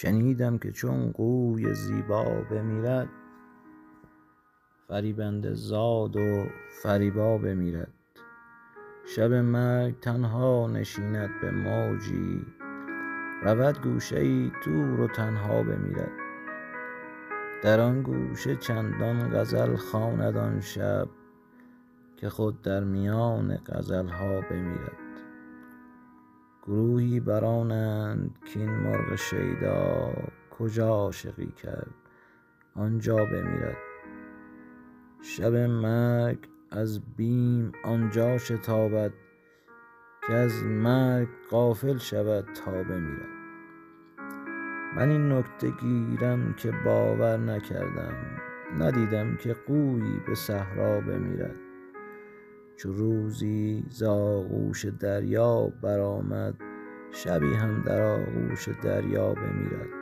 شنیدم که چون قوی زیبا بمیرد، فریبنده زاد و فریبا بمیرد. شب مرگ تنها نشیند به موجی، رود گوشه ای دور و تنها بمیرد. در آن گوشه چندان غزل خواند آن شب، که خود در میان غزل ها بمیرد. گروهی برآنند کاین مرغ شیدا، کجا عاشقی کرد آنجا بمیرد. شب مرگ از بیم آنجا شتابد، که از مرگ غافل شود تا بمیرد. من این نکته گیرم که باور نکردم، ندیدم که غویی به صحرا بمیرد. چو روزی ز آغوش دریا برآمد، شبی هم در آغوش دریا بمیرد.